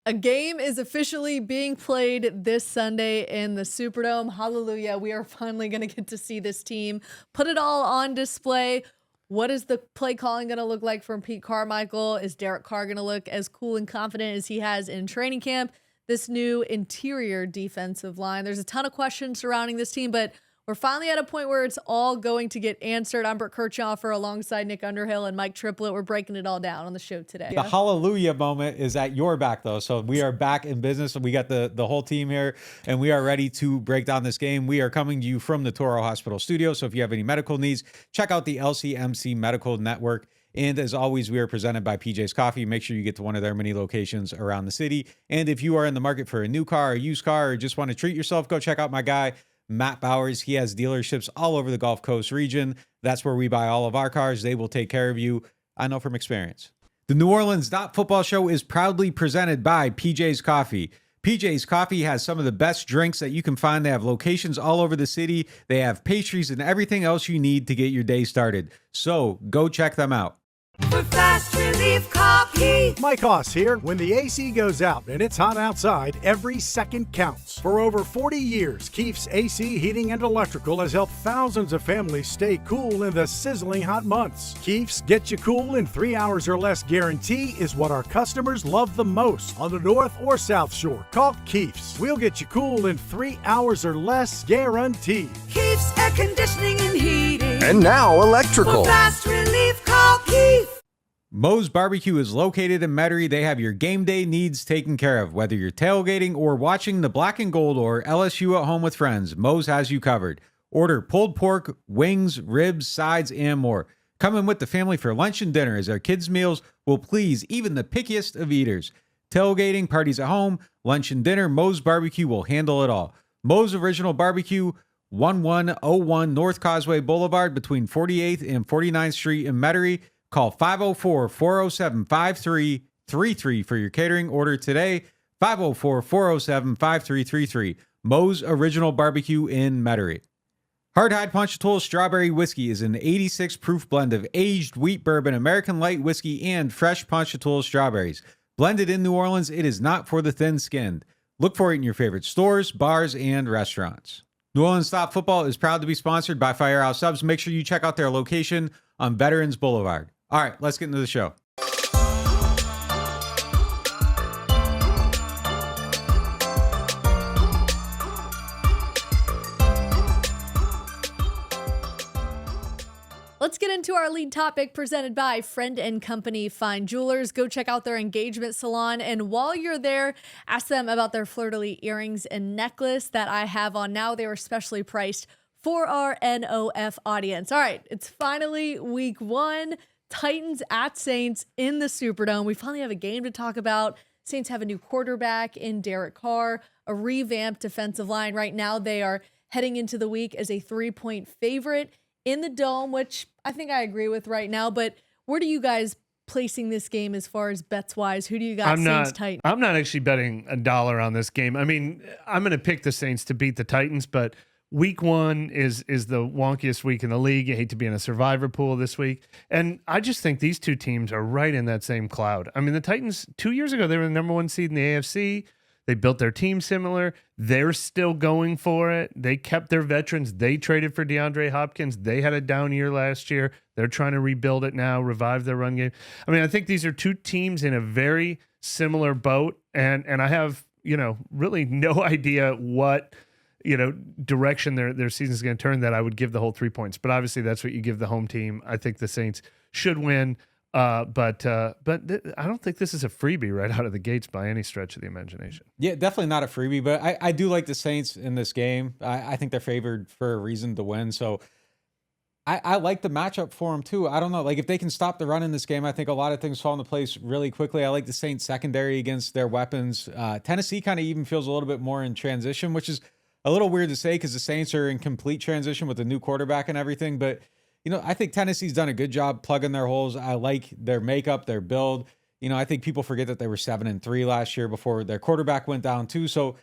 A game is officially being played this Sunday in the Superdome. Hallelujah. We are finally going to get to see this team put it all on display. What is the play calling going to look like from Pete Carmichael? Is Derek Carr going to look as cool and confident as he has in training camp? This new interior defensive line. There's a ton of questions surrounding this team, but we're finally at a point where it's all going to get answered. I'm Brooke Kirchhofer alongside Nick Underhill and Mike Triplett. We're breaking it all down on the show today. The hallelujah moment is at your back, though. So we are back in business. We got the whole team here, and we are ready to break down this game. We are coming to you from the Toro Hospital studio. So if you have any medical needs, check out the LCMC Medical Network. And as always, we are presented by PJ's Coffee. Make sure you get to one of their many locations around the city. And if you are in the market for a new car, a used car, or just want to treat yourself, go check out my guy, Matt Bowers. He has dealerships all over the Gulf Coast region. That's where we buy all of our cars. They will take care of you. I know from experience. The NewOrleans.Football show is proudly presented by PJ's Coffee. PJ's Coffee has some of the best drinks that you can find. They have locations all over the city. They have pastries and everything else you need to get your day started. So go check them out. For fast relief coffee. Mike Hoss here. When the AC goes out and it's hot outside, every second counts. For over 40 years, Keefe's AC Heating and Electrical has helped thousands of families stay cool in the sizzling hot months. Keefe's Get You Cool in 3 hours or less guarantee is what our customers love the most. On the North or South Shore, call Keefe's. We'll get you cool in 3 hours or less guaranteed. Keefe's Air Conditioning and Heating. And now electrical. For fast relief, call Keefe. Moe's Barbecue is located in Metairie. They have your game day needs taken care of. Whether you're tailgating or watching the Black and Gold or LSU at home with friends, Moe's has you covered. Order pulled pork, wings, ribs, sides, and more. Come in with the family for lunch and dinner, as our kids' meals will please even the pickiest of eaters. Tailgating, parties at home, lunch and dinner, Moe's Barbecue will handle it all. Moe's Original Barbecue, 1101 North Causeway Boulevard between 48th and 49th Street in Metairie. Call 504-407-5333 for your catering order today. 504-407-5333. Moe's Original Barbecue in Metairie. Hardhide Ponchatoula Strawberry Whiskey is an 86 proof blend of aged wheat bourbon, American light whiskey, and fresh Ponchatoula strawberries. Blended in New Orleans, it is not for the thin-skinned. Look for it in your favorite stores, bars, and restaurants. NewOrleans.Football is proud to be sponsored by Firehouse Subs. Make sure you check out their location on Veterans Boulevard. All right, let's get into the show. Let's get into our lead topic presented by Friend and Company Fine Jewelers. Go check out their engagement salon. And while you're there, ask them about their fleur-de-lis earrings and necklace that I have on now. They were specially priced for our NOF audience. All right, it's finally week one. Titans at Saints in the Superdome. We finally have a game to talk about. Saints have a new quarterback in Derek Carr, a revamped defensive line. Right now, they are heading into the week as a 3-point favorite in the Dome, which I think I agree with right now. But where do you guys placing this game as far as bets wise? Who do you got? Saints, Titans? I'm not actually betting $1 on this game. I mean, I'm going to pick the Saints to beat the Titans, but week one is the wonkiest week in the league. You hate to be in a survivor pool this week. And I just think these two teams are right in that same cloud. I mean, the Titans, 2 years ago, they were the number one seed in the AFC. They built their team similar. They're still going for it. They kept their veterans. They traded for DeAndre Hopkins. They had a down year last year. They're trying to rebuild it now, revive their run game. I mean, I think these are two teams in a very similar boat. And I have, really no idea what direction their season is going to turn, that I would give the whole 3 points. But obviously that's what you give the home team. I think the Saints should win. But I don't think this is a freebie right out of the gates by any stretch of the imagination. Yeah, definitely not a freebie, but I do like the Saints in this game. I think they're favored for a reason to win. So I like the matchup for them too. I don't know. Like, if they can stop the run in this game, I think a lot of things fall into place really quickly. I like the Saints secondary against their weapons. Tennessee kind of even feels a little bit more in transition, which is a little weird to say because the Saints are in complete transition with a new quarterback and everything. But, I think Tennessee's done a good job plugging their holes. I like their makeup, their build. I think people forget that they were 7-3 last year before their quarterback went down too. So,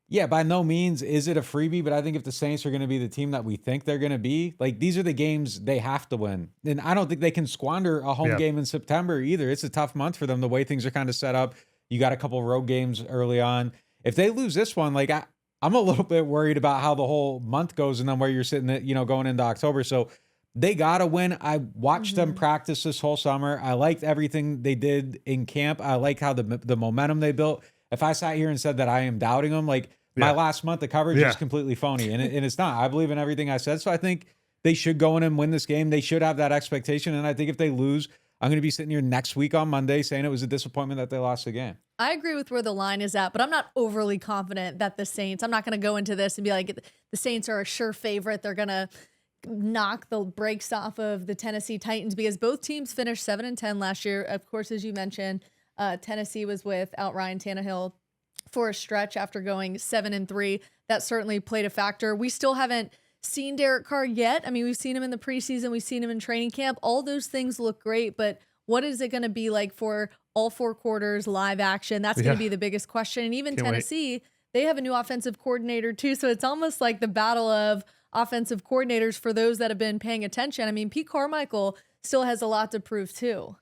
yeah, by no means is it a freebie, but I think if the Saints are going to be the team that we think they're going to be, like, these are the games they have to win. And I don't think they can squander a home game in September either. It's a tough month for them, the way things are kind of set up. You got a couple road games early on. If they lose this one, like I'm a little bit worried about how the whole month goes and then where you're sitting at, going into October. So they got to win. I watched them practice this whole summer. I liked everything they did in camp. I like how the momentum they built. If I sat here and said that I am doubting them, like my last month of coverage is completely phony, and it's not. I believe in everything I said. So I think they should go in and win this game. They should have that expectation. And I think if they lose, I'm going to be sitting here next week on Monday saying it was a disappointment that they lost the game. I agree with where the line is at, but I'm not overly confident that the Saints, I'm not going to go into this and be like, the Saints are a sure favorite. They're going to knock the brakes off of the Tennessee Titans because both teams finished 7-10 last year. Of course, as you mentioned, Tennessee was without Ryan Tannehill for a stretch after going 7-3. That certainly played a factor. We still haven't seen Derek Carr yet. I mean, we've seen him in the preseason. We've seen him in training camp. All those things look great, but what is it going to be like for all 4 quarters, live action? That's going to be the biggest question. And even Tennessee, they have a new offensive coordinator too. So it's almost like the battle of offensive coordinators for those that have been paying attention. I mean, Pete Carmichael still has a lot to prove too.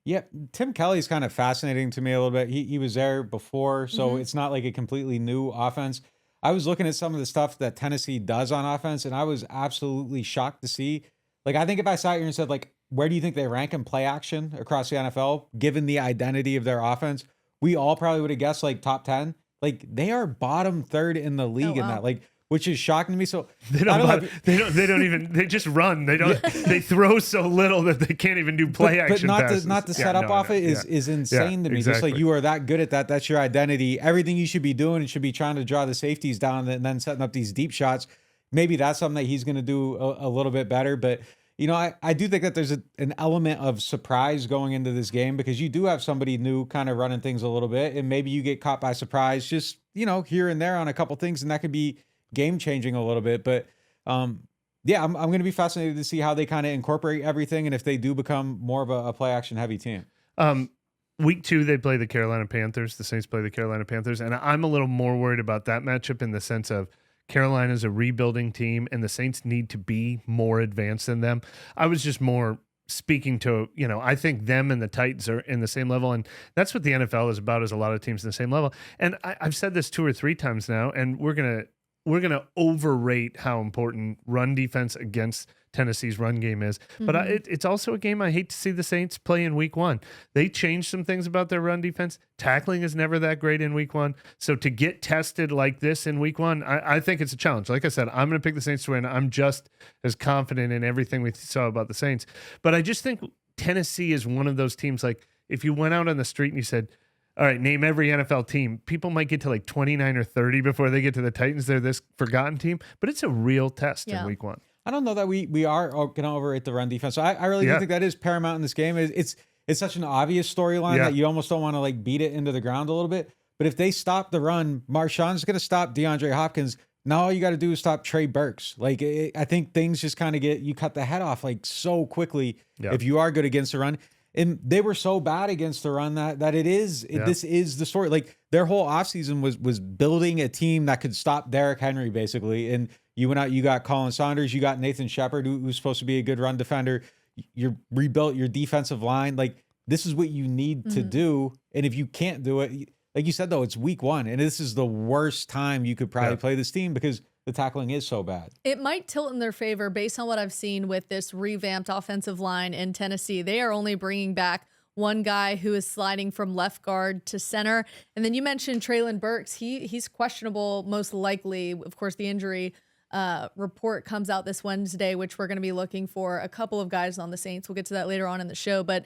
Yeah, Tim Kelly's kind of fascinating to me a little bit. He was there before, so it's not like a completely new offense. I was looking at some of the stuff that Tennessee does on offense, and I was absolutely shocked to see. Like, I think if I sat here and said, like, where do you think they rank in play action across the NFL, given the identity of their offense, we all probably would have guessed, like, top 10. Like, they are bottom 3rd in the league in that. Like, which is shocking to me. So they don't even, they just run. They don't, they throw so little that they can't even do play action passes. But not to set up off it is insane to me. Exactly. Just like you are that good at that. That's your identity. Everything you should be doing and should be trying to draw the safeties down and then setting up these deep shots. Maybe that's something that he's going to do a little bit better. But, I do think that there's an element of surprise going into this game because you do have somebody new kind of running things a little bit. And maybe you get caught by surprise just, here and there on a couple things. And that could be game changing a little bit, but I'm going to be fascinated to see how they kind of incorporate everything and if they do become more of a play action heavy team. Week 2, they play the Carolina Panthers. The Saints play the Carolina Panthers, and I'm a little more worried about that matchup in the sense of Carolina's a rebuilding team, and the Saints need to be more advanced than them. I was just more speaking to, I think them and the Titans are in the same level, and that's what the NFL is about, is a lot of teams in the same level. And I've said this 2 or 3 times now, and we're going to overrate how important run defense against Tennessee's run game is. But it's also a game I hate to see the Saints play in week 1. They changed some things about their run defense. Tackling is never that great in week 1. So to get tested like this in week 1, I think it's a challenge. Like I said, I'm going to pick the Saints to win. I'm just as confident in everything we saw about the Saints. But I just think Tennessee is one of those teams, like if you went out on the street and you said, all right, name every NFL team, people might get to like 29 or 30 before they get to the Titans. They're this forgotten team, but it's a real test in week 1. I don't know that we are going to overrate the run defense. So I really do think that is paramount in this game. It's such an obvious storyline that you almost don't want to like beat it into the ground a little bit. But if they stop the run, Marshon's going to stop DeAndre Hopkins. Now all you got to do is stop Trey Burks. Like I think things just kind of you cut the head off like so quickly if you are good against the run. And they were so bad against the run that this is the story. Like their whole offseason was building a team that could stop Derek Henry basically. And you went out, you got Colin Saunders, you got Nathan Shepard, who's supposed to be a good run defender. You rebuilt your defensive line. Like this is what you need to do. And if you can't do it, like you said, though, it's week 1. And this is the worst time you could probably play this team because the tackling is so bad. It might tilt in their favor based on what I've seen with this revamped offensive line in Tennessee. They are only bringing back one guy who is sliding from left guard to center. And then you mentioned Treylon Burks. He's questionable, most likely. Of course, the injury report comes out this Wednesday, which we're going to be looking for a couple of guys on the Saints. We'll get to that later on in the show. But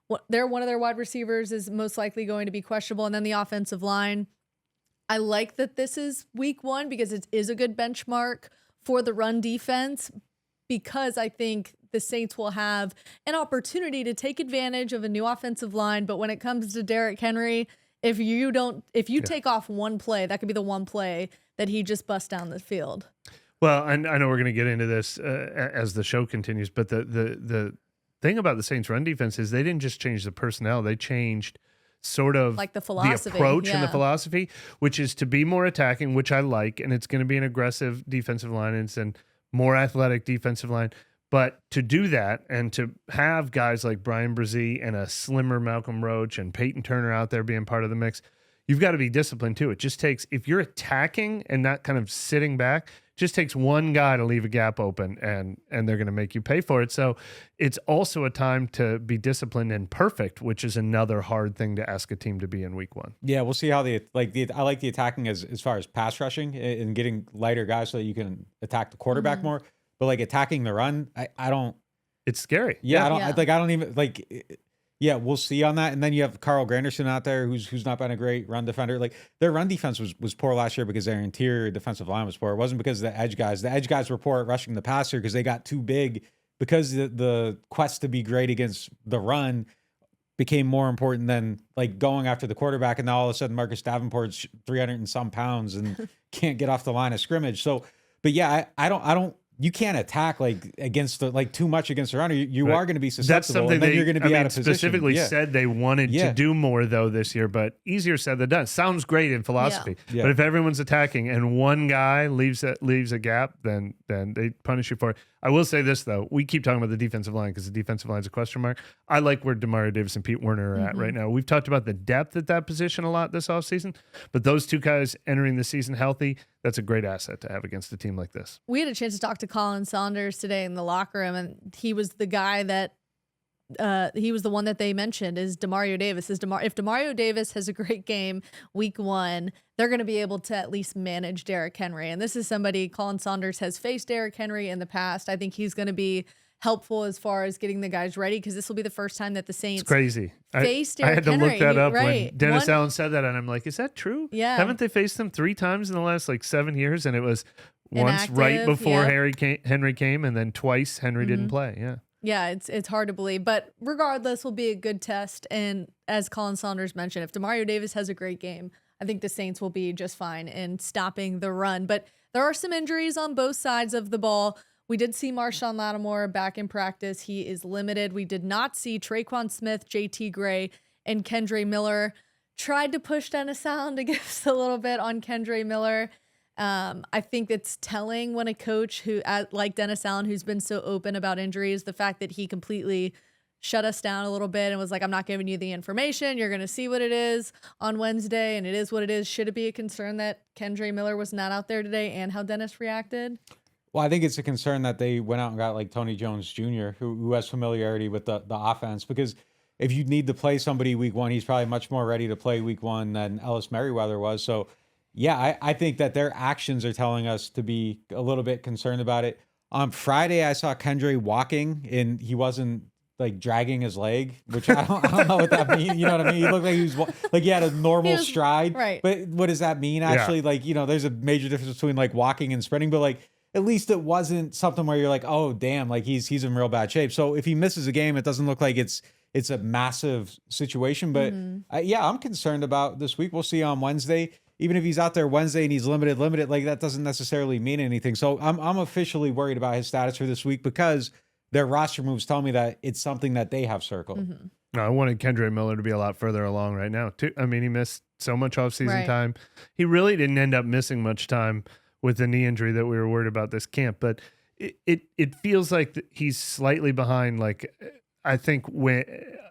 one of their wide receivers is most likely going to be questionable. And then the offensive line. I like that this is week 1 because it is a good benchmark for the run defense, because I think the Saints will have an opportunity to take advantage of a new offensive line. But when it comes to Derek Henry, if you take off one play, that could be the one play that he just busts down the field. Well, I know we're going to get into this as the show continues, but the thing about the Saints run defense is they didn't just change the personnel, they changed sort of like the philosophy, approach and the philosophy, which is to be more attacking, which I like, and it's going to be an aggressive defensive line and more athletic defensive line. But to do that and to have guys like Brian Brzee and a slimmer Malcolm Roach and Peyton Turner out there being part of the mix, you've got to be disciplined too. It just takes, if you're attacking and not kind of sitting back, it just takes one guy to leave a gap open and they're going to make you pay for it. So it's also a time to be disciplined and perfect, which is another hard thing to ask a team to be in week one. Yeah, we'll see how I like the attacking as far as pass rushing and getting lighter guys so that you can attack the quarterback more. But like attacking the run, I don't. It's scary. Yeah, I don't even like. Yeah, we'll see on that. And then you have Carl Granderson out there, who's not been a great run defender. Like their run defense was poor last year because their interior defensive line was poor. It wasn't because of the edge guys. The edge guys were poor at rushing the passer because they got too big. Because the quest to be great against the run became more important than like going after the quarterback. And now all of a sudden Marcus Davenport's 300 and some pounds and can't get off the line of scrimmage. So, but yeah, I don't. You can't attack like against the too much against the runner. You are going to be susceptible. That's something and then you're going to be out of position. Specifically said they wanted to do more though this year, but easier said than done. Sounds great in philosophy, but if everyone's attacking and one guy leaves a gap, then they punish you for it. I will say this though: we keep talking about the defensive line because the defensive line is a question mark. I like where Demario Davis and Pete Werner are at right now. We've talked about the depth at that position a lot this offseason, but those two guys entering the season healthy, that's a great asset to have against a team like this. We had a chance to talk to Colin Saunders today in the locker room, and he was the guy that he was the one that they mentioned is Demario Davis. If Demario Davis has a great game week one, they're going to be able to at least manage Derrick Henry. And this is somebody, Colin Saunders has faced Derrick Henry in the past. I think he's going to be helpful as far as getting the guys ready because this will be the first time that the Saints crazy. face Derrick I had to Henry. look that up when Dennis Allen said that, and I'm like, is that true? Yeah. Haven't they faced them 3 times in the last 7 years? And it was once Inactive, right before Henry came, and then twice Henry didn't play. Yeah. Yeah, it's hard to believe, but regardless, will be a good test. And as Colin Saunders mentioned, if Demario Davis has a great game, I think the Saints will be just fine in stopping the run. But there are some injuries on both sides of the ball. We did see Marshon Lattimore back in practice. He is limited. We did not see Traquan Smith, JT Gray, and Kendre Miller. Tried to push Dennis Allen to give us a little bit on Kendre Miller. I think it's telling when a coach like Dennis Allen, who's been so open about injuries, the fact that he completely shut us down a little bit and was like, I'm not giving you the information. You're going to see what it is on Wednesday, and it is what it is. Should it be a concern that Kendre Miller was not out there today and how Dennis reacted? Well, I think it's a concern that they went out and got like Tony Jones Jr., who has familiarity with the offense, because if you need to play somebody week one, he's probably much more ready to play week one than Ellis Merriweather was. So yeah, I think that their actions are telling us to be a little bit concerned about it. On Friday, I saw Kendre walking and he wasn't like dragging his leg, which I don't know what that means. You know what I mean? He looked like he was like he had a normal stride. Right. But what does that mean? Actually, like, there's a major difference between like walking and sprinting, but like at least it wasn't something where you're like, oh damn, like he's in real bad shape. So if he misses a game, it doesn't look like it's a massive situation. But I'm concerned about this week. We'll see on Wednesday. Even if he's out there Wednesday and he's limited, like that doesn't necessarily mean anything. So I'm officially worried about his status for this week because their roster moves tell me that it's something that they have circled. No, I wanted Kendre Miller to be a lot further along right now too. I mean, he missed so much offseason time. He really didn't end up missing much time with the knee injury that we were worried about this camp. But it feels like he's slightly behind. Like I think when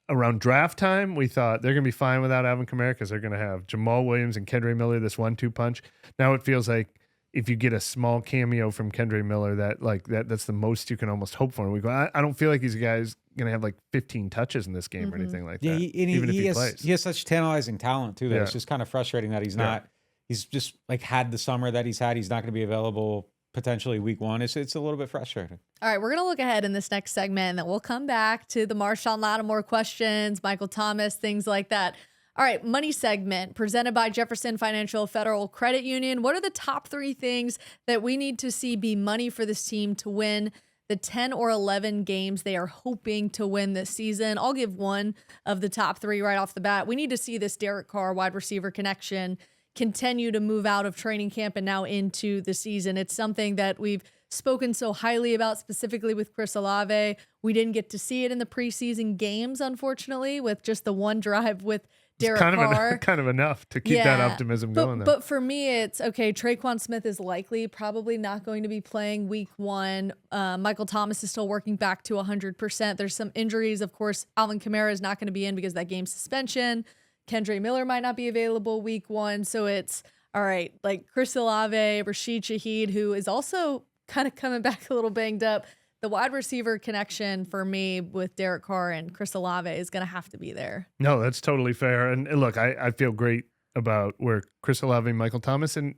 around draft time, we thought they're going to be fine without Alvin Kamara because they're going to have Jamal Williams and Kendre Miller, this 1-2 punch. Now it feels like if you get a small cameo from Kendre Miller, that's the most you can almost hope for. And we go, I don't feel like these guys going to have like 15 touches in this game or anything like that. Even if he plays. He has such tantalizing talent too. That it's just kind of frustrating that he's not. He's just like had the summer that he's had. He's not going to be available potentially week one. It's a little bit frustrating. All right, we're going to look ahead in this next segment, and then we'll come back to the Marshon Lattimore questions, Michael Thomas, things like that. All right, money segment presented by Jefferson Financial Federal Credit Union. What are the top 3 things that we need to see be money for this team to win the 10 or 11 games they are hoping to win this season? I'll give one of the top 3 right off the bat. We need to see this Derek Carr wide receiver connection continue to move out of training camp and now into the season. It's something that we've spoken so highly about, specifically with Chris Olave. We didn't get to see it in the preseason games, unfortunately, with just the one drive with Derek Carr. Kind of enough to keep that optimism going there. But for me, it's okay. Traquan Smith is likely probably not going to be playing week 1. Michael Thomas is still working back to 100%. There's some injuries. Of course, Alvin Kamara is not going to be in because of that game suspension. Kendre Miller might not be available week 1. So it's all right. Like Chris Olave, Rashid Shaheed, who is also kind of coming back a little banged up. The wide receiver connection for me with Derek Carr and Chris Olave is going to have to be there. No, that's totally fair. And look, I feel great about where Chris Olave and Michael Thomas, and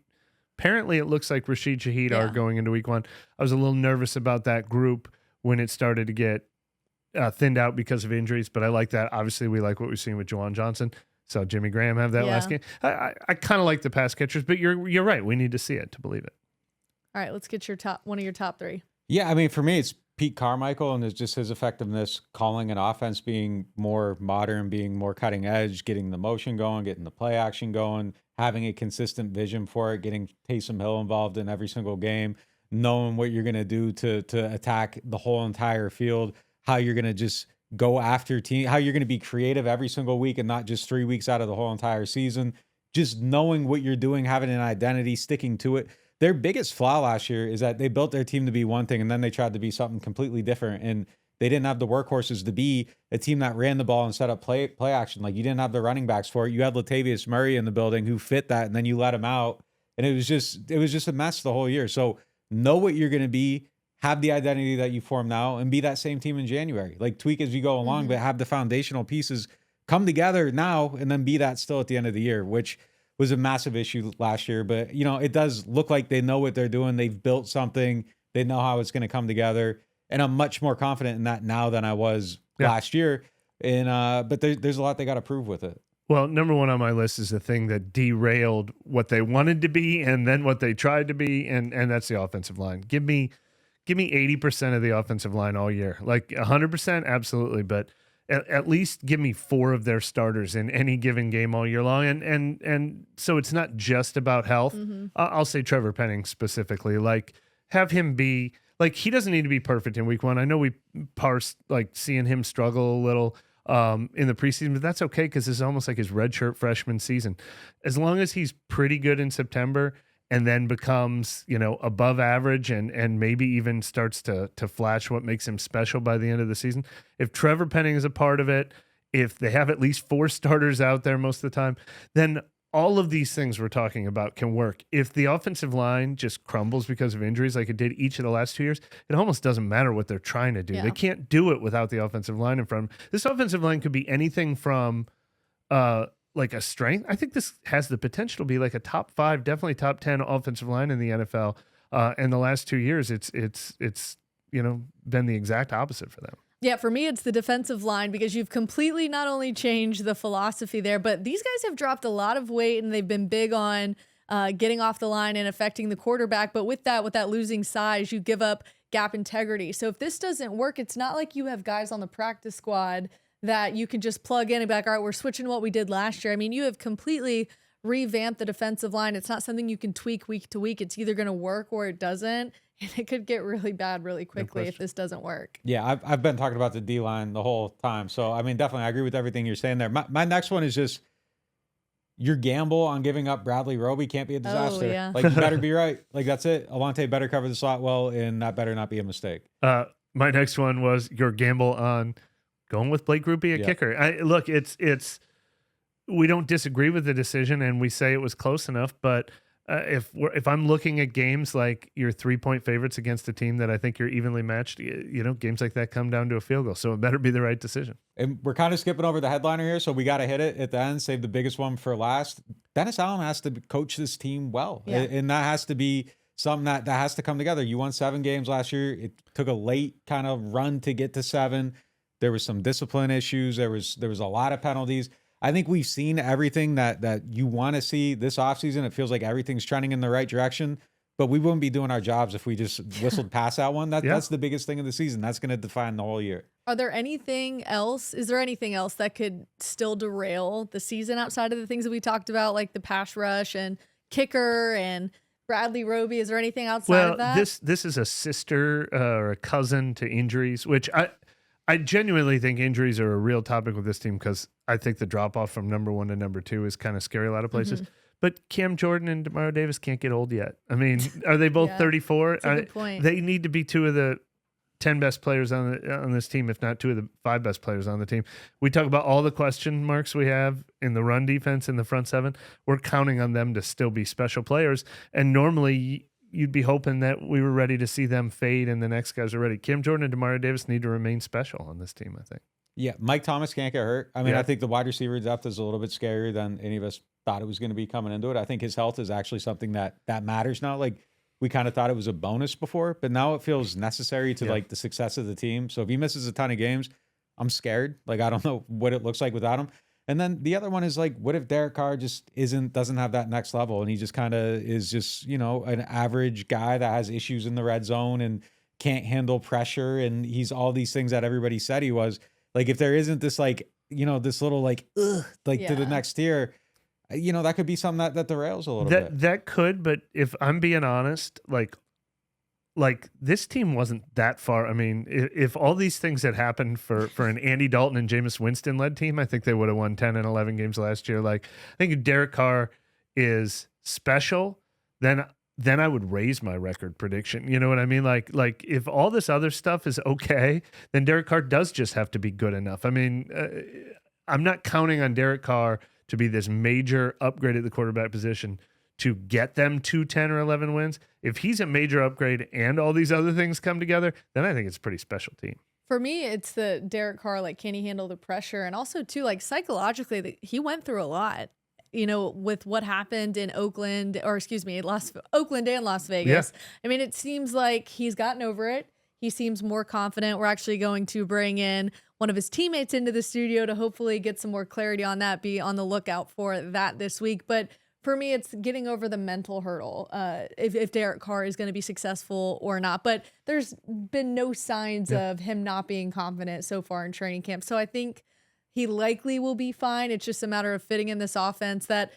apparently it looks like Rashid Shaheed are going into week 1. I was a little nervous about that group when it started to get thinned out because of injuries, but I like that. Obviously, we like what we've seen with Juwan Johnson. Saw Jimmy Graham have that last game. I kind of like the pass catchers, but you're right. We need to see it to believe it. All right, let's get one of your top 3. Yeah, I mean, for me, it's Pete Carmichael, and it's just his effectiveness calling an offense, being more modern, being more cutting edge, getting the motion going, getting the play action going, having a consistent vision for it, getting Taysom Hill involved in every single game, knowing what you're going to do to attack the whole entire field, how you're going to just go after team, how you're going to be creative every single week and not just 3 weeks out of the whole entire season. Just knowing what you're doing, having an identity, sticking to it. Their biggest flaw last year is that they built their team to be one thing and then they tried to be something completely different. And they didn't have the workhorses to be a team that ran the ball and set up play action. Like you didn't have the running backs for it. You had Latavius Murray in the building who fit that, and then you let him out. And it was just a mess the whole year. So know what you're going to be, have the identity that you form now, and be that same team in January. Like tweak as you go along, but have the foundational pieces come together now and then be that still at the end of the year, which was a massive issue last year. But, you know, it does look like they know what they're doing. They've built something. They know how it's going to come together. And I'm much more confident in that now than I was last year. And but there's a lot they got to prove with it. Well, number 1 on my list is the thing that derailed what they wanted to be and then what they tried to be, and that's the offensive line. Give me 80% of the offensive line all year. Like 100%, absolutely, but at least give me 4 of their starters in any given game all year long. And so it's not just about health. I'll say Trevor Penning specifically. Like have him be like, he doesn't need to be perfect in week 1. I know we parsed like seeing him struggle a little in the preseason, but that's okay because this is almost like his redshirt freshman season. As long as he's pretty good in September and then becomes, you know, above average and maybe even starts to flash what makes him special by the end of the season. If Trevor Penning is a part of it, if they have at least 4 starters out there most of the time, then all of these things we're talking about can work. If the offensive line just crumbles because of injuries like it did each of the last 2 years, it almost doesn't matter what they're trying to do. They can't do it without the offensive line in front of them. This offensive line could be anything from like a strength. I think this has the potential to be like a top 5, definitely top 10 offensive line in the NFL. And the last 2 years, it's you know, been the exact opposite for them. Yeah, for me, it's the defensive line because you've completely not only changed the philosophy there, but these guys have dropped a lot of weight and they've been big on getting off the line and affecting the quarterback. But with that losing size, you give up gap integrity. So if this doesn't work, it's not like you have guys on the practice squad that you can just plug in and be like, all right, we're switching what we did last year. I mean, you have completely revamped the defensive line. It's not something you can tweak week to week. It's either going to work or it doesn't. And it could get really bad really quickly if this doesn't work. Yeah, I've been talking about the D-line the whole time. So, I mean, definitely I agree with everything you're saying there. My next one is just your gamble on giving up Bradley Roby can't be a disaster. Oh, yeah. Like, you better be right. Like, that's it. Alontae better cover the slot well, and that better not be a mistake. My next one was your gamble on going with Blake Grupe at kicker. Look, it's we don't disagree with the decision, and we say it was close enough, but if I'm looking at games like your 3-point favorites against a team that I think you're evenly matched, you know, games like that come down to a field goal. So it better be the right decision. And we're kind of skipping over the headliner here, so we got to hit it at the end, save the biggest one for last. Dennis Allen has to coach this team well, and that has to be something that has to come together. You won 7 games last year. It took a late kind of run to get to 7. There was some discipline issues. There was a lot of penalties. I think we've seen everything that you want to see this offseason. It feels like everything's trending in the right direction, but we wouldn't be doing our jobs if we just whistled past that one. That's the biggest thing of the season. That's going to define the whole year. Is there anything else that could still derail the season outside of the things that we talked about, like the pass rush and kicker and Bradley Roby? Is there anything outside of that? This is a sister or a cousin to injuries, which I genuinely think injuries are a real topic with this team because I think the drop-off from number 1 to number 2 is kind of scary a lot of places. But Cam Jordan and Demario Davis can't get old yet. I mean, are they both 34? That's a good point. They need to be 2 of the 10 best players on this team, if not 2 of the 5 best players on the team. We talk about all the question marks we have in the run defense in the front 7. We're counting on them to still be special players. And normally you'd be hoping that we were ready to see them fade and the next guys are ready. Cam Jordan and Demario Davis need to remain special on this team, I think. Yeah, Mike Thomas can't get hurt. I mean, I think the wide receiver depth is a little bit scarier than any of us thought it was going to be coming into it. I think his health is actually something that matters now. Like, we kind of thought it was a bonus before, but now it feels necessary to like the success of the team. So if he misses a ton of games, I'm scared. Like, I don't know what it looks like without him. And then the other one is like, what if Derek Carr just doesn't have that next level, and he just kind of is just, you know, an average guy that has issues in the red zone and can't handle pressure, and he's all these things that everybody said he was. Like, if there isn't this, like, you know, this little like to the next tier, you know, that could be something that derails a little bit. That could, but if I'm being honest, like this team wasn't that far. I mean, if all these things had happened for an Andy Dalton and Jameis Winston led team, I think they would have won 10 and 11 games last year. Like, I think if Derek Carr is special, then I would raise my record prediction. You know what I mean? Like if all this other stuff is okay, then Derek Carr does just have to be good enough. I mean, I'm not counting on Derek Carr to be this major upgrade at the quarterback position to get them to 10 or 11 wins. If he's a major upgrade and all these other things come together, then I think it's a pretty special team. For me, it's the Derek Carr, like, can he handle the pressure? And also, too, like, psychologically, he went through a lot, you know, with what happened in Oakland and Las Vegas. Yeah. I mean, it seems like he's gotten over it. He seems more confident. We're actually going to bring in one of his teammates into the studio to hopefully get some more clarity on that. Be on the lookout for that this week. But for me, it's getting over the mental hurdle if Derek Carr is going to be successful or not. But there's been no signs of him not being confident so far in training camp. So I think he likely will be fine. It's just a matter of fitting in this offense that,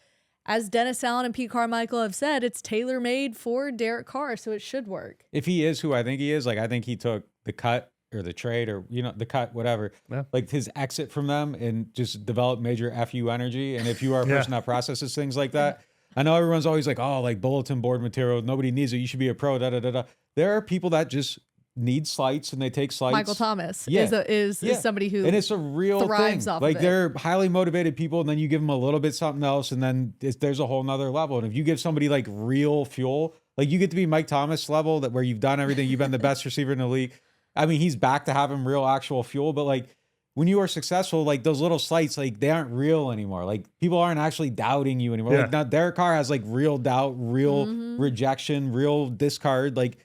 as Dennis Allen and Pete Carmichael have said, it's tailor-made for Derek Carr, so it should work. If he is who I think he is, like, I think he took the cut or the trade or, you know, the cut, whatever, like his exit from them and just develop major FU energy. And if you are a person that processes things like that, I know everyone's always like, oh, like bulletin board material, nobody needs it, you should be a pro, da-da-da-da. There are people that just need slights and they take slights. Michael Thomas is somebody who, and it's a real thrives thing. Off like, of they're highly motivated people, and then you give them a little bit something else, and then there's a whole nother level. And if you give somebody like real fuel, like you get to be Mike Thomas level, that where you've done everything, you've been the best receiver in the league. I mean, he's back to having real actual fuel, but like when you are successful, like those little slights, like they aren't real anymore. Like people aren't actually doubting you anymore. Like now Derek Carr has like real doubt, real rejection, real discard. Like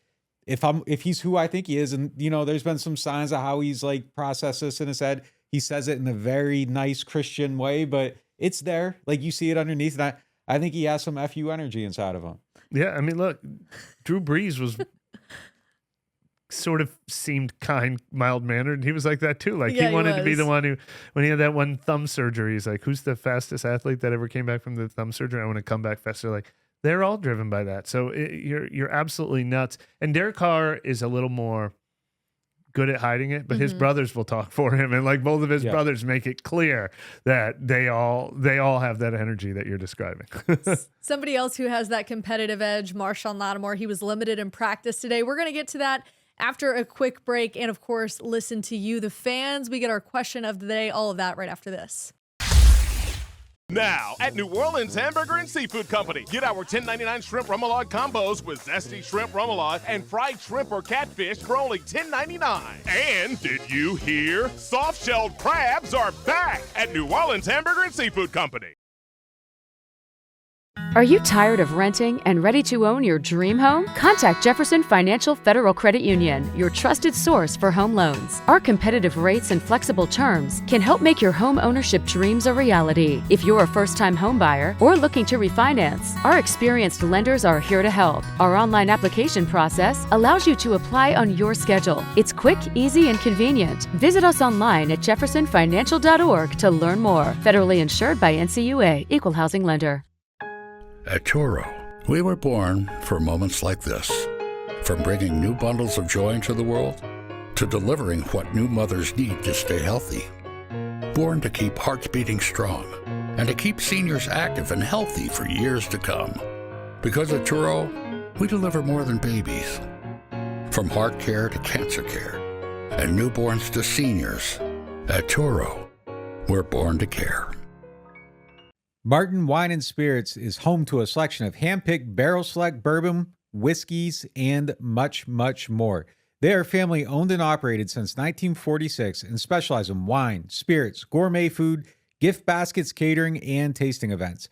if he's who I think he is, and you know, there's been some signs of how he's like processed this in his head. He says it in a very nice Christian way, but it's there. Like you see it underneath. And I think he has some FU energy inside of him. Yeah. I mean, look, Drew Brees was sort of seemed kind, mild-mannered, and he was like that too. Like he wanted to be the one who, when he had that one thumb surgery, he's like, who's the fastest athlete that ever came back from the thumb surgery? I want to come back faster. Like, they're all driven by that. So you're absolutely nuts. And Derek Carr is a little more good at hiding it, but his brothers will talk for him, and like both of his brothers make it clear that they all have that energy that you're describing. Somebody else who has that competitive edge, Marshon Lattimore, he was limited in practice today. We're going to get to that after a quick break, and of course, listen to you, the fans. We get our question of the day, all of that right after this. Now, at New Orleans Hamburger and Seafood Company, get our $10.99 shrimp remoulade combos with zesty shrimp remoulade and fried shrimp or catfish for only $10.99. And did you hear? Soft-shelled crabs are back at New Orleans Hamburger and Seafood Company. Are you tired of renting and ready to own your dream home? Contact Jefferson Financial Federal Credit Union, your trusted source for home loans. Our competitive rates and flexible terms can help make your home ownership dreams a reality. If you're a first-time home buyer or looking to refinance, our experienced lenders are here to help. Our online application process allows you to apply on your schedule. It's quick, easy, and convenient. Visit us online at jeffersonfinancial.org to learn more. Federally insured by NCUA, Equal Housing Lender. At Toro, We were born for moments like this. From bringing new bundles of joy into the world to delivering what new mothers need to stay healthy. Born to keep hearts beating strong and to keep seniors active and healthy for years to come. Because at Turo, we deliver more than babies. From heart care to cancer care and newborns to seniors, at Turo, we're born to care. Martin Wine and Spirits is home to a selection of hand-picked barrel select bourbon, whiskeys, and much, much more. They are family owned and operated since 1946 and specialize in wine, spirits, gourmet food, gift baskets, catering, and tasting events.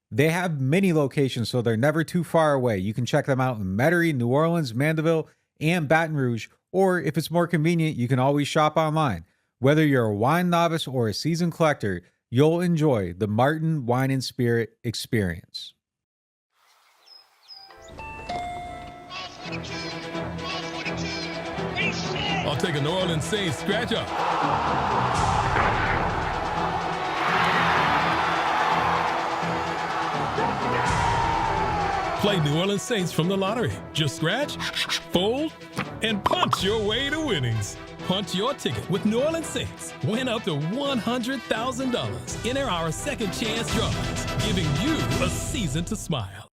They have many locations, so they're never too far away. You can check them out in Metairie, New Orleans, Mandeville, and Baton Rouge, or if it's more convenient, you can always shop online. Whether you're a wine novice or a seasoned collector, you'll enjoy the Martin Wine and Spirit experience. I'll take a New Orleans Saints scratch up. Play New Orleans Saints from the lottery. Just scratch, fold, and punch your way to winnings. Punch your ticket with New Orleans Saints. Win up to $100,000. Enter our second chance drawings, giving you a season to smile.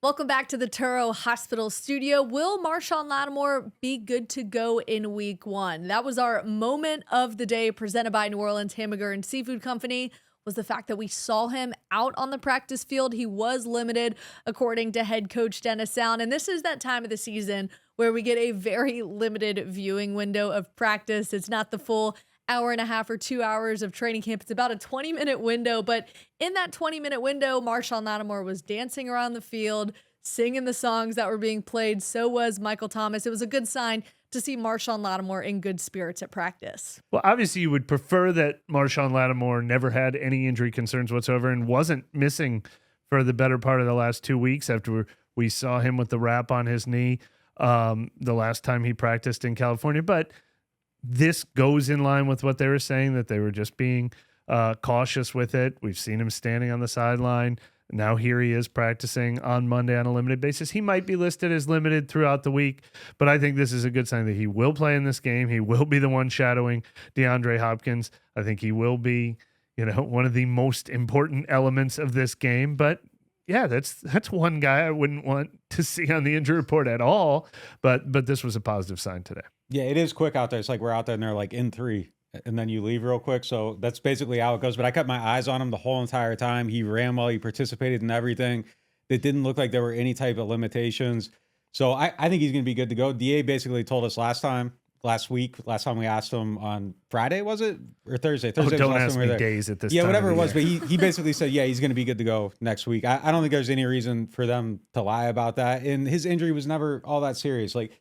Welcome back to the Turo Hospital studio. Will Marshon Lattimore be good to go in week 1? That was our moment of the day presented by New Orleans Hamburger and Seafood Company, was the fact that we saw him out on the practice field. He was limited, according to head coach Dennis Allen. And this is that time of the season where we get a very limited viewing window of practice. It's not the full hour and a half or 2 hours of training camp. It's about a 20-minute window. But in that 20-minute window, Marshon Lattimore was dancing around the field, singing the songs that were being played. So was Michael Thomas. It was a good sign to see Marshon Lattimore in good spirits at practice. Well, obviously you would prefer that Marshon Lattimore never had any injury concerns whatsoever and wasn't missing for the better part of the last 2 weeks after we saw him with the wrap on his knee the last time he practiced in California. But this goes in line with what they were saying, that they were just being cautious with it. We've seen him standing on the sideline. Now here he is practicing on Monday on a limited basis. He might be listed as limited throughout the week, but I think this is a good sign that he will play in this game. He will be the one shadowing DeAndre Hopkins. I think he will be, one of the most important elements of this game. But yeah, that's one guy I wouldn't want to see on the injury report at all. But this was a positive sign today. Yeah, it is quick out there. It's like we're out there and they're like in 3, and then you leave real quick. So that's basically how it goes. But I kept my eyes on him the whole entire time. He ran well. He participated in everything. It didn't look like there were any type of limitations. So I think he's going to be good to go. DA basically told us last time we asked him on Friday, was it? Or Thursday? Thursday don't was last ask time we were me there. days at this Yeah, time whatever of it the was. year. But he basically said, yeah, he's going to be good to go next week. I don't think there's any reason for them to lie about that. And his injury was never all that serious. Like,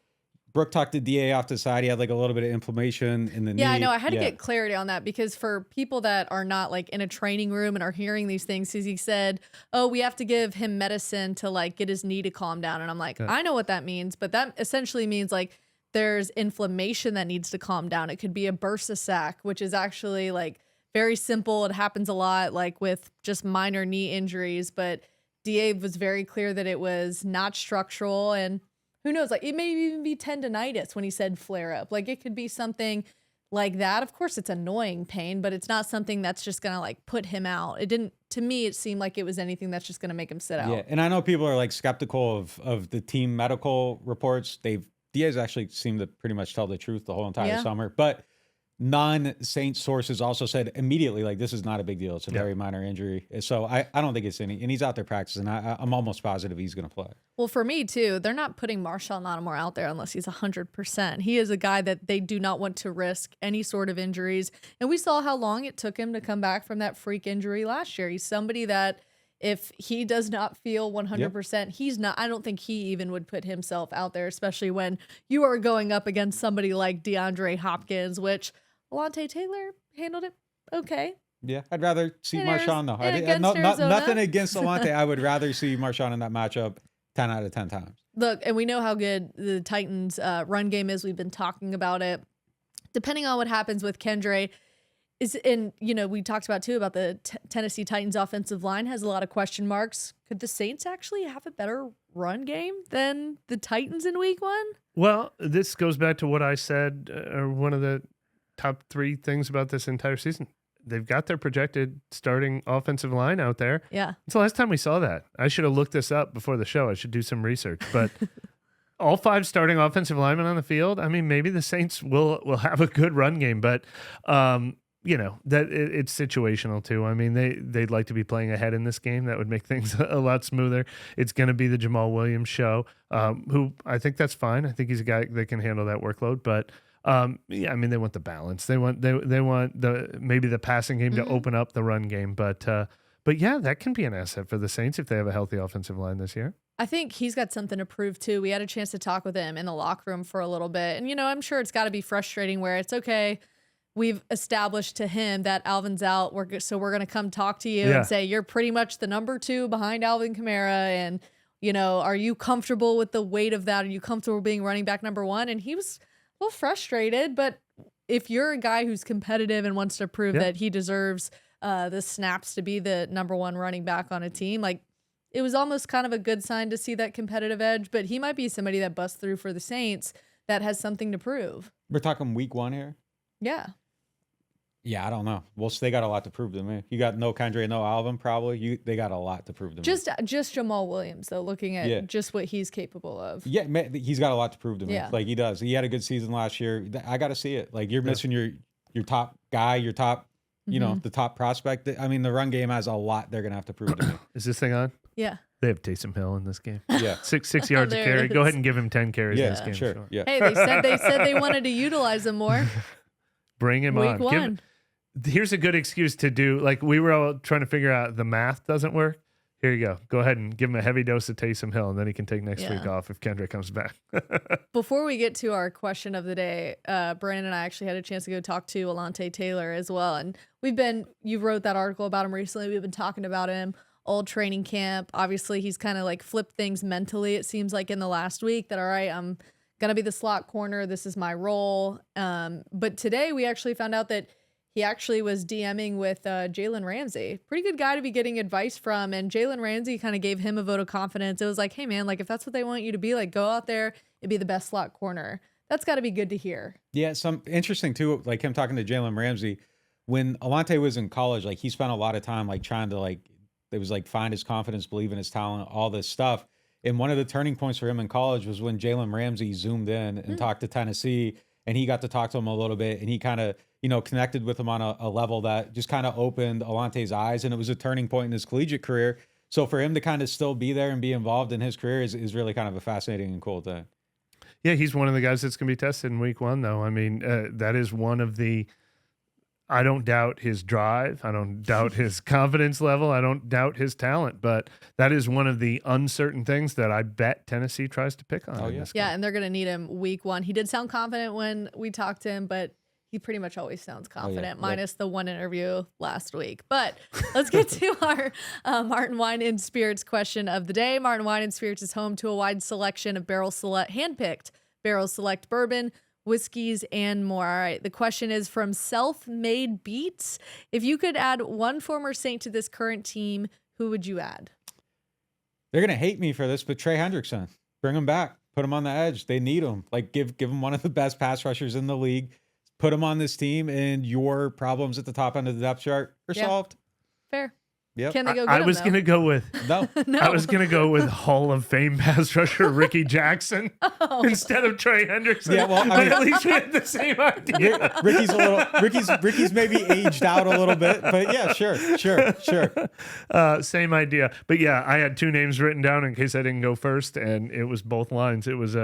Brooke tucked the DA off to the side. He had like a little bit of inflammation in the knee. Yeah, I know. I had to get clarity on that because for people that are not like in a training room and are hearing these things, he said, oh, we have to give him medicine to like get his knee to calm down. And I'm like, I know what that means, but that essentially means like there's inflammation that needs to calm down. It could be a bursa sac, which is actually like very simple. It happens a lot like with just minor knee injuries, but DA was very clear that it was not structural, and who knows, like it may even be tendonitis when he said flare up. Like it could be something like that. Of course it's annoying pain, but it's not something that's just going to like put him out. To me, it seemed like it was anything that's just going to make him sit out. Yeah. And I know people are like skeptical of the team medical reports. DA's actually seemed to pretty much tell the truth the whole entire summer, but non-Saints sources also said immediately, like, this is not a big deal. It's a very minor injury. So I don't think it's any, and he's out there practicing. I'm almost positive he's going to play. Well, for me too, they're not putting Marshon Lattimore out there unless he's 100%. He is a guy that they do not want to risk any sort of injuries. And we saw how long it took him to come back from that freak injury last year. He's somebody that if he does not feel 100%, he's not, I don't think he even would put himself out there, especially when you are going up against somebody like DeAndre Hopkins, which Alontae Taylor handled it okay. Yeah, I'd rather see Marshon though. Nothing against Alontae. I would rather see Marshon in that matchup 10 out of 10 times. Look, and we know how good the Titans' run game is. We've been talking about it. Depending on what happens with Kendre, We talked about too about the Tennessee Titans offensive line has a lot of question marks. Could the Saints actually have a better run game than the Titans in week 1? Well, this goes back to what I said, or one of the top 3 things about this entire season. They've got their projected starting offensive line out there. Yeah. It's the last time we saw that. I should have looked this up before the show. I should do some research. But all 5 starting offensive linemen on the field, I mean, maybe the Saints will have a good run game, but it's situational too. I mean, they'd like to be playing ahead in this game. That would make things a lot smoother. It's going to be the Jamal Williams show, who I think that's fine. I think he's a guy that can handle that workload, but I mean, they want the balance. They want maybe the passing game to open up the run game, but yeah, that can be an asset for the Saints if they have a healthy offensive line this year. I think he's got something to prove too. We had a chance to talk with him in the locker room for a little bit, and I'm sure it's got to be frustrating where it's okay. We've established to him that Alvin's out, so we're going to come talk to you and say you're pretty much the number 2 behind Alvin Kamara, and are you comfortable with the weight of that? Are you comfortable being running back number 1? And he was a little frustrated, but if you're a guy who's competitive and wants to prove that he deserves the snaps to be the number 1 running back on a team, like it was almost kind of a good sign to see that competitive edge. But he might be somebody that busts through for the Saints that has something to prove. We're talking week 1 here. Yeah. Yeah, I don't know. Well, they got a lot to prove to me. You got no Kendra, no Alvin, probably. They got a lot to prove to me. Just Jamal Williams, though, looking at just what he's capable of. Yeah, he's got a lot to prove to me. Yeah. Like, he does. He had a good season last year. I got to see it. Like, you're missing your top guy, your top, the top prospect. I mean, the run game has a lot they're going to have to prove to me. Is this thing on? Yeah. They have Taysom Hill in this game. Yeah. 6 yards a carry. Go ahead and give him 10 carries in this game. Sure. Yeah. Hey, they said they wanted to utilize him more. Bring him Week on. 1. Here's a good excuse to do, like we were all trying to figure out the math doesn't work. Here you go. Go ahead and give him a heavy dose of Taysom Hill, and then he can take next week off if Kendrick comes back. Before we get to our question of the day, Brandon and I actually had a chance to go talk to Alontae Taylor as well. And you wrote that article about him recently. We've been talking about him all training camp. Obviously, he's kind of like flipped things mentally, it seems like, in the last week that, all right, I'm going to be the slot corner. This is my role. But today we actually found out that he actually was DMing with Jalen Ramsey. Pretty good guy to be getting advice from. And Jalen Ramsey kind of gave him a vote of confidence. It was like, hey, man, like if that's what they want you to be, like go out there and be the best slot corner. That's got to be good to hear. Yeah, some interesting too, like him talking to Jalen Ramsey. When Alontae was in college, like he spent a lot of time like trying to find his confidence, believe in his talent, all this stuff. And one of the turning points for him in college was when Jalen Ramsey zoomed in and talked to Tennessee, and he got to talk to him a little bit, and he kind of, connected with him on a level that just kind of opened Alontae's eyes, and it was a turning point in his collegiate career. So for him to kind of still be there and be involved in his career is really kind of a fascinating and cool thing. Yeah, he's one of the guys that's going to be tested in week 1, though. I mean, that is one of the I don't doubt his drive. I don't doubt his confidence level. I don't doubt his talent. But that is one of the uncertain things that I bet Tennessee tries to pick on. Oh, yeah. Yeah, and they're going to need him week 1. He did sound confident when we talked to him, but he pretty much always sounds confident, minus the one interview last week. But let's get to our Martin Wine and Spirits question of the day. Martin Wine and Spirits is home to a wide selection of handpicked barrel select bourbon, whiskeys, and more. All right, the question is from Self-Made Beats. If you could add one former Saint to this current team, who would you add? They're going to hate me for this, but Trey Hendrickson. Bring him back. Put him on the edge. They need him. Like, give him one of the best pass rushers in the league. Put him on this team, and your problems at the top end of the depth chart are solved. Fair. Yep. Can they go get I him, was going to go with no. I was going to go with Hall of Fame pass rusher Ricky Jackson instead of Trey Hendrickson. Yeah, well, I mean, at least we had the same idea. Ricky's maybe aged out a little bit, but yeah, sure. Same idea. But yeah, I had two names written down in case I didn't go first, and it was both lines. It was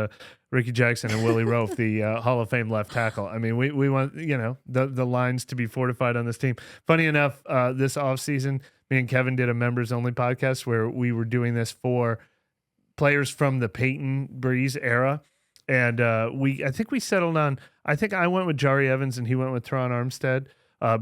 Ricky Jackson and Willie Roaf, the Hall of Fame left tackle. I mean, we want the lines to be fortified on this team. Funny enough, this offseason, me and Kevin did a members only podcast where we were doing this for players from the Peyton Breeze era. And I think we settled on, I think I went with Jari Evans and he went with Teron Armstead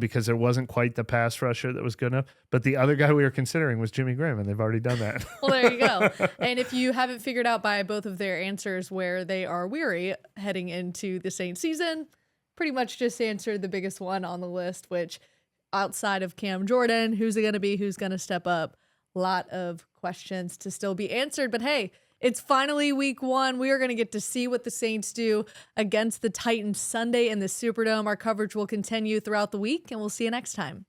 because there wasn't quite the pass rusher that was good enough. But the other guy we were considering was Jimmy Graham, and they've already done that. Well, there you go. And if you haven't figured out by both of their answers where they are weary heading into the Saints season, pretty much just answered the biggest one on the list, which outside of Cam Jordan, who's it going to be? Who's going to step up? A lot of questions to still be answered. But hey, it's finally week 1. We are going to get to see what the Saints do against the Titans Sunday in the Superdome. Our coverage will continue throughout the week, and we'll see you next time.